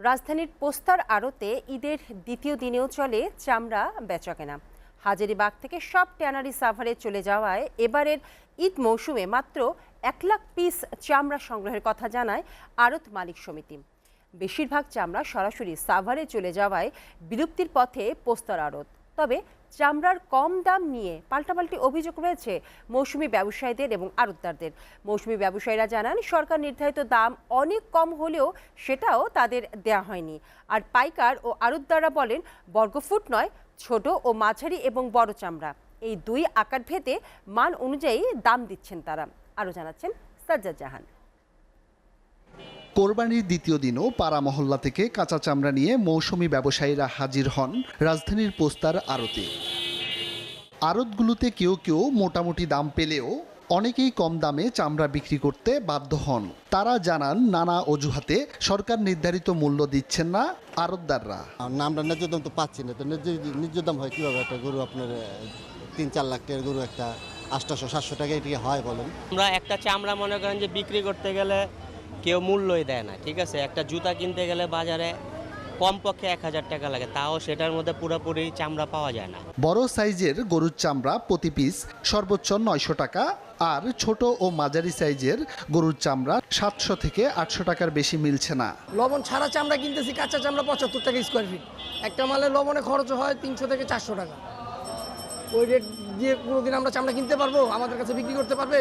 রাজধানীর পোস্তার আড়তে ঈদের দ্বিতীয় দিনেও চলে চামড়া বেচাকেনা। হাজারীবাগ থেকে সব ট্যানারি সাভারে চলে যাওয়ায় এবারের ঈদ মৌসুমে মাত্র 1 লাখ পিস চামড়া সংগ্রহের কথা জানায় আড়ত মালিক সমিতি। বেশিরভাগ চামড়া সরাসরি সাভারে চলে যাওয়ায় বিলুপ্তির পথে পোস্তার আড়ত। তবে চামড়ার কম দাম নিয়ে পাল্টাপাল্টি অভিযোগ রয়েছে মৌসুমি ব্যবসায়ীদের এবং আড়তদারদের। মৌসুমি ব্যবসায়ীরা জানান, সরকার নির্ধারিত দাম অনেক কম হলেও সেটাও তাদের দেয়া হয়নি। আর পাইকার ও আড়তদাররা বলেন, বর্গফুট নয়, ছোট ও মাঝারি এবং বড় চামড়া এই দুই আকার ভেদে মান অনুযায়ী দাম দিচ্ছেন তারা। আরও জানাচ্ছেন সাজ্জাদ জাহান। কোরবানির দ্বিতীয় দিনও পাড়া মহল্লা থেকে কাঁচা চামড়া নিয়ে মৌসুমি ব্যবসায়ীরা হাজির হন রাজধানীর পোস্তার আড়তে। আড়তগুলোতে কেউ কেউ মোটামুটি দাম পেলেও অনেকেই কম দামে চামড়া বিক্রি করতে বাধ্য হন। তারা জানান, নানা অজুহাতে সরকার নির্ধারিত মূল্য দিচ্ছেন না আড়তদাররা। আমরা ন্যায্য দাম তো পাচ্ছি না, তো ন্যায্য দাম হয় কীভাবে? একটা গরু আপনার 3-4 লাখ টাকার গরু একটা 800-700 টাকা এটি হয় বলেন। আমরা একটা চামড়া মনে করেন যে বিক্রি করতে গেলে কেউ মূল্যই দেয় না, ঠিক আছে। একটা জুতা কিনতে গেলে বাজারে কমপক্ষে 1000 টাকা লাগে, তাও সেটার মধ্যে পুরোপুরি চামড়া পাওয়া যায় না। বড় সাইজের গরুর চামড়া প্রতি পিস সর্বোচ্চ 900 টাকা, আর ছোট ও মাঝারি সাইজের গরুর চামড়া 700 থেকে 800 টাকার বেশি মিলছে না। লবণ ছাড়া চামড়া কিনতেছি, কাঁচা চামড়া 75 টাকা স্কোয়ার ফিট। একটা মালে লবণে খরচ হয় 300 থেকে 400 টাকা। ওই রেট দিয়ে কোনোদিন আমরা চামড়া কিনতে পারবো? আমাদের কাছে বিক্রি করতে পারবে?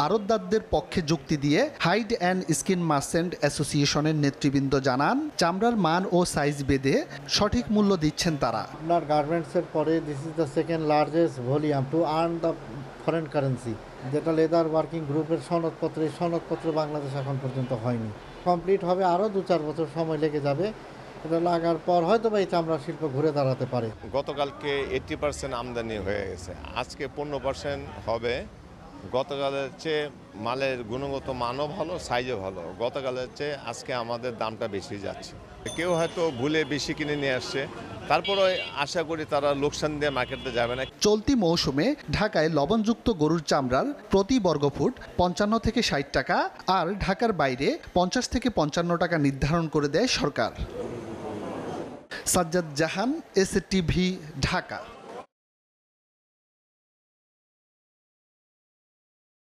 আড়তদারদের পক্ষে যুক্তি দিয়ে হাইড অ্যান্ড স্কিন মার্চেন্ট অ্যাসোসিয়েশনের নেতৃবৃন্দ জানান, চামড়ার মান ও সাইজ বেঁধে সঠিক মূল্য দিচ্ছেন তারা। আপনার গার্মেন্টসের পরে this is the second largest volume to earn the foreign currency, যেটা লেদার ওয়ার্কিং গ্রুপের সনদপত্র। এই সনদপত্র বাংলাদেশ এখন পর্যন্ত হয়নি। কমপ্লিট হবে, আরও 2-4 বছর সময় লেগে যাবে। এটা লাগার পর হয়তো বা এই চামড়া শিল্প ঘুরে দাঁড়াতে পারে। গতকালকে 80% আমদানি হয়ে গেছে, আজকে 15% হবে। গতকালের চেয়ে মালের গুণগত মানও ভালো, সাইজও ভালো। গতকালের চেয়ে আজকে আমাদের দামটা বেশি যাচ্ছে। কেউ হয়তো ভুলে বেশি কিনে নিয়ে আসছে, তারপরে আশা করি তারা লোকসান দিয়ে মার্কেটে যাবে না। চলতি মৌসুমে ঢাকায় লবণযুক্ত গরুর চামড়ার প্রতি বর্গফুট 55 থেকে 60 টাকা, আর ঢাকার বাইরে 50 থেকে 55 টাকা নির্ধারণ করে দেয় সরকার। সাজ্জাদ জাহান, এসএটিভি, ঢাকা।